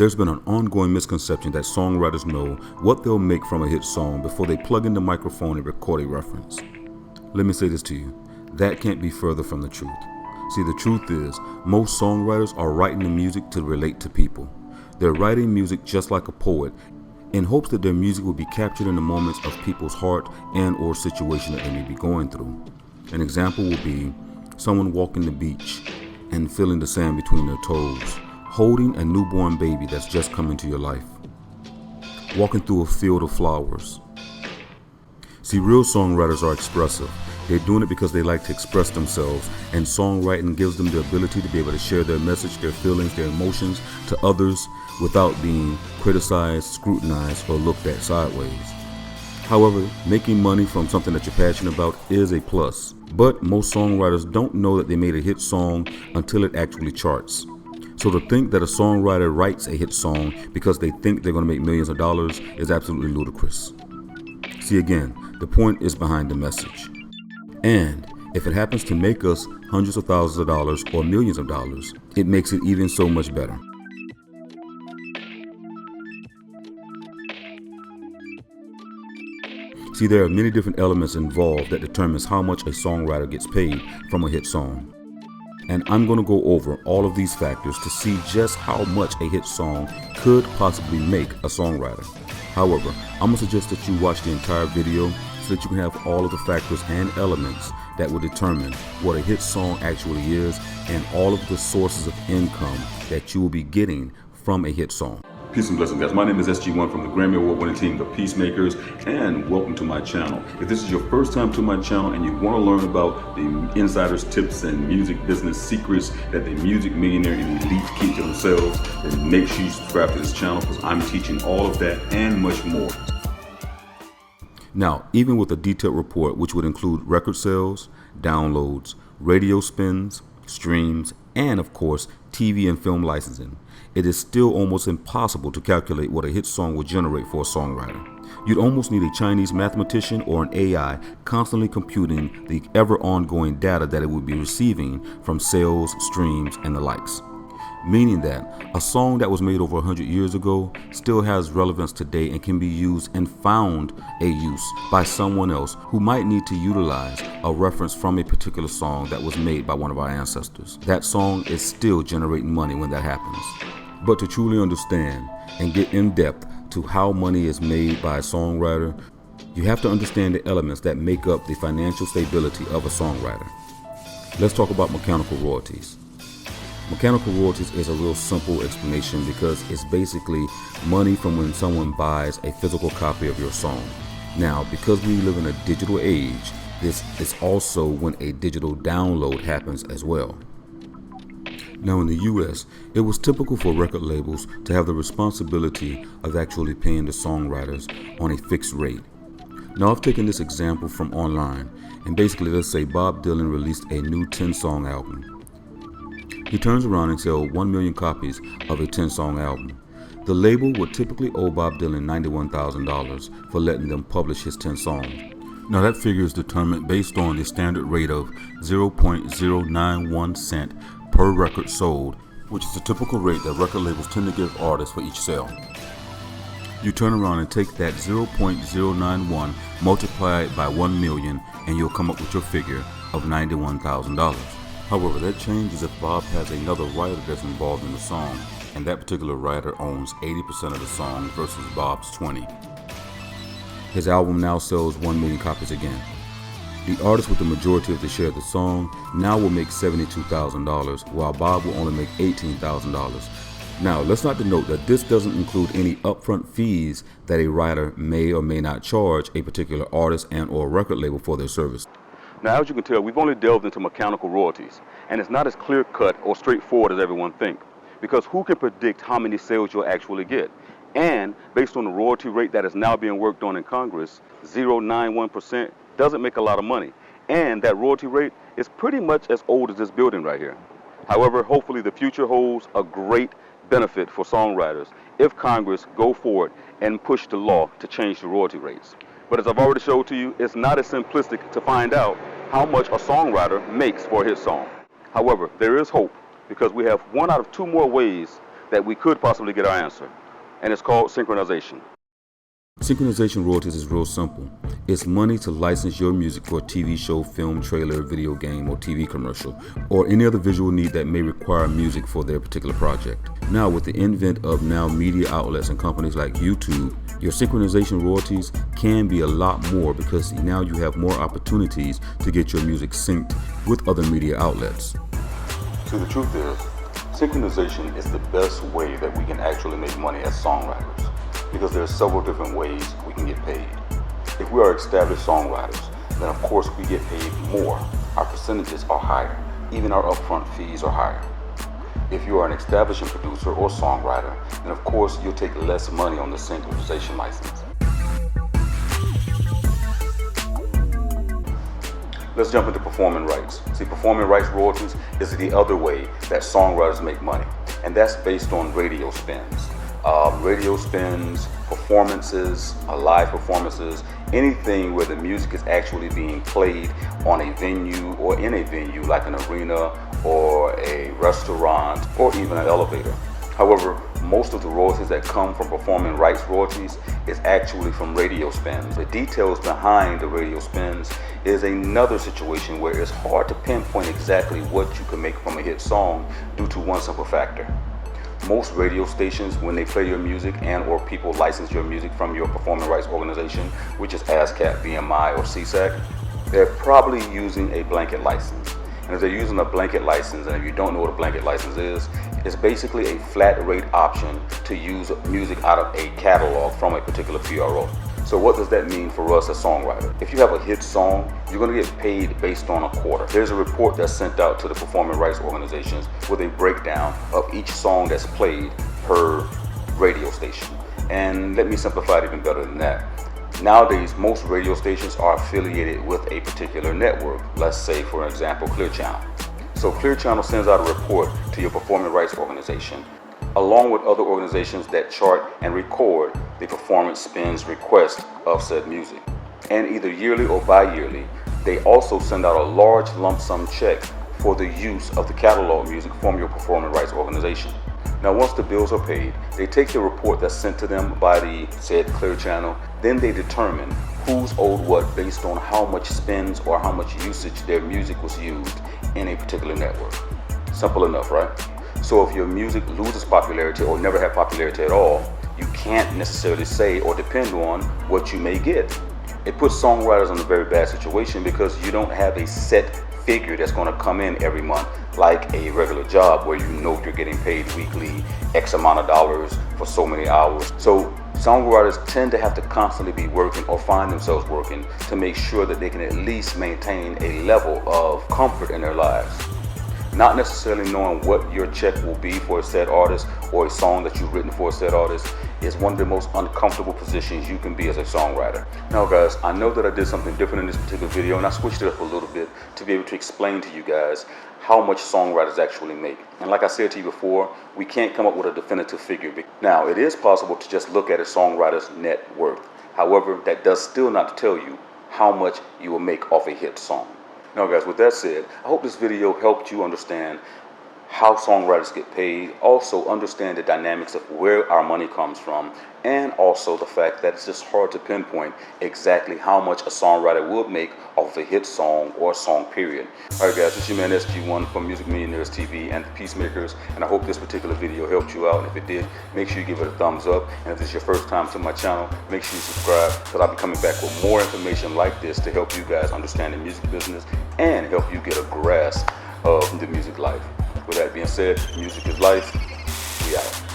There's been an ongoing misconception that songwriters know what they'll make from a hit song before they plug in the microphone and record a reference. Let me say this to you, that can't be further from the truth. See, the truth is, most songwriters are writing the music to relate to people. They're writing music just like a poet in hopes that their music will be captured in the moments of people's heart and or situation that they may be going through. An example will be someone walking the beach and feeling the sand between their toes, holding a newborn baby that's just come into your life, walking through a field of flowers. See, real songwriters are expressive. They're doing it because they like to express themselves, and songwriting gives them the ability to be able to share their message, their feelings, their emotions to others without being criticized, scrutinized, or looked at sideways. However, making money from something that you're passionate about is a plus, but most songwriters don't know that they made a hit song until it actually charts. So to think that a songwriter writes a hit song because they think they're going to make millions of dollars is absolutely ludicrous. See, again, the point is behind the message. And if it happens to make us hundreds of thousands of dollars or millions of dollars, it makes it even so much better. See, there are many different elements involved that determines how much a songwriter gets paid from a hit song. And I'm going to go over all of these factors to see just how much a hit song could possibly make a songwriter. However, I'm going to suggest that you watch the entire video so that you can have all of the factors and elements that will determine what a hit song actually is and all of the sources of income that you will be getting from a hit song. Peace and blessings, guys. My name is SG1 from the Grammy Award winning team, the Piecemakerz, and welcome to my channel. If this is your first time to my channel and you want to learn about the insider's tips and music business secrets that the music millionaire and elite keep to themselves, then make sure you subscribe to this channel because I'm teaching all of that and much more. Now, even with a detailed report, which would include record sales, downloads, radio spins, streams, and of course, TV and film licensing, it is still almost impossible to calculate what a hit song will generate for a songwriter. You'd almost need a Chinese mathematician or an AI constantly computing the ever ongoing data that it would be receiving from sales, streams, and the likes. Meaning that a song that was made over 100 years ago still has relevance today and can be used and found a use by someone else who might need to utilize a reference from a particular song that was made by one of our ancestors. That song is still generating money when that happens. But to truly understand and get in depth to how money is made by a songwriter, you have to understand the elements that make up the financial stability of a songwriter. Let's talk about mechanical royalties. Mechanical royalties is a real simple explanation because it's basically money from when someone buys a physical copy of your song. Now, because we live in a digital age, this is also when a digital download happens as well. Now in the US, it was typical for record labels to have the responsibility of actually paying the songwriters on a fixed rate. Now I've taken this example from online, and basically let's say Bob Dylan released a new 10-song album. He turns around and sells 1 million copies of a 10-song album. The label would typically owe Bob Dylan $91,000 for letting them publish his 10 songs. Now that figure is determined based on the standard rate of 0.091 cent per record sold, which is the typical rate that record labels tend to give artists for each sale. You turn around and take that 0.091, multiply it by 1 million, and you'll come up with your figure of $91,000. However, that changes if Bob has another writer that's involved in the song, and that particular writer owns 80% of the song versus Bob's 20. His album now sells 1 million copies again. The artist with the majority of the share of the song now will make $72,000, while Bob will only make $18,000. Now, let's not denote that this doesn't include any upfront fees that a writer may or may not charge a particular artist and or record label for their service. Now, as you can tell, we've only delved into mechanical royalties, and it's not as clear-cut or straightforward as everyone thinks, because who can predict how many sales you'll actually get? And based on the royalty rate that is now being worked on in Congress, 0.91% doesn't make a lot of money, and that royalty rate is pretty much as old as this building right here. However, hopefully the future holds a great benefit for songwriters if Congress go forward and push the law to change the royalty rates. But as I've already showed to you, it's not as simplistic to find out how much a songwriter makes for a hit song. However, there is hope because we have 1 out of 2 more ways that we could possibly get our answer, and it's called synchronization. Synchronization royalties is real simple. It's money to license your music for a TV show, film, trailer, video game, or TV commercial, or any other visual need that may require music for their particular project. Now, with the advent of now media outlets and companies like YouTube, your synchronization royalties can be a lot more because now you have more opportunities to get your music synced with other media outlets. So the truth is, synchronization is the best way that we can actually make money as songwriters, because there are several different ways we can get paid. If we are established songwriters, then of course we get paid more. Our percentages are higher. Even our upfront fees are higher. If you are an establishing producer or songwriter, then of course you'll take less money on the synchronization license. Let's jump into performing rights. See, performing rights royalties is the other way that songwriters make money, and that's based on radio spins. Radio spins, performances, live performances, anything where the music is actually being played on a venue or in a venue like an arena or a restaurant or even an elevator. However, most of the royalties that come from performing rights royalties is actually from radio spins. The details behind the radio spins is another situation where it's hard to pinpoint exactly what you can make from a hit song due to one simple factor. Most radio stations, when they play your music and or people license your music from your performing rights organization, which is ASCAP, BMI, or CSAC, they're probably using a blanket license. And if they're using a blanket license, and if you don't know what a blanket license is, it's basically a flat rate option to use music out of a catalog from a particular PRO. So what does that mean for us as songwriters? If you have a hit song, you're going to get paid based on a quarter. There's a report that's sent out to the performing rights organizations with a breakdown of each song that's played per radio station. And let me simplify it even better than that. Nowadays, most radio stations are affiliated with a particular network. Let's say, for example, Clear Channel. So Clear Channel sends out a report to your performing rights organization, along with other organizations that chart and record the performance spins request of said music. And either yearly or bi-yearly, they also send out a large lump sum check for the use of the catalog music from your performing rights organization. Now, once the bills are paid, they take the report that's sent to them by the said Clear Channel, then they determine who's owed what based on how much spins or how much usage their music was used in a particular network. Simple enough, right? So if your music loses popularity or never had popularity at all, you can't necessarily say or depend on what you may get. It puts songwriters in a very bad situation because you don't have a set figure that's going to come in every month like a regular job where you know you're getting paid weekly X amount of dollars for so many hours. So songwriters tend to have to constantly be working or find themselves working to make sure that they can at least maintain a level of comfort in their lives. Not necessarily knowing what your check will be for a said artist or a song that you've written for a said artist is one of the most uncomfortable positions you can be as a songwriter. Now guys, I know that I did something different in this particular video, and I switched it up a little bit to be able to explain to you guys how much songwriters actually make. And like I said to you before, we can't come up with a definitive figure. Now, it is possible to just look at a songwriter's net worth. However, that does still not tell you how much you will make off a hit song. Now guys, with that said, I hope this video helped you understand how songwriters get paid, also understand the dynamics of where our money comes from, and also the fact that it's just hard to pinpoint exactly how much a songwriter would make off of a hit song or a song period. Alright guys, this is your man SG1 from Music Millionaires TV and the Piecemakers, and I hope this particular video helped you out. And if it did, make sure you give it a thumbs up, and if this is your first time to my channel, make sure you subscribe, because I'll be coming back with more information like this to help you guys understand the music business and help you get a grasp of the music life. With that being said, music is life. We out.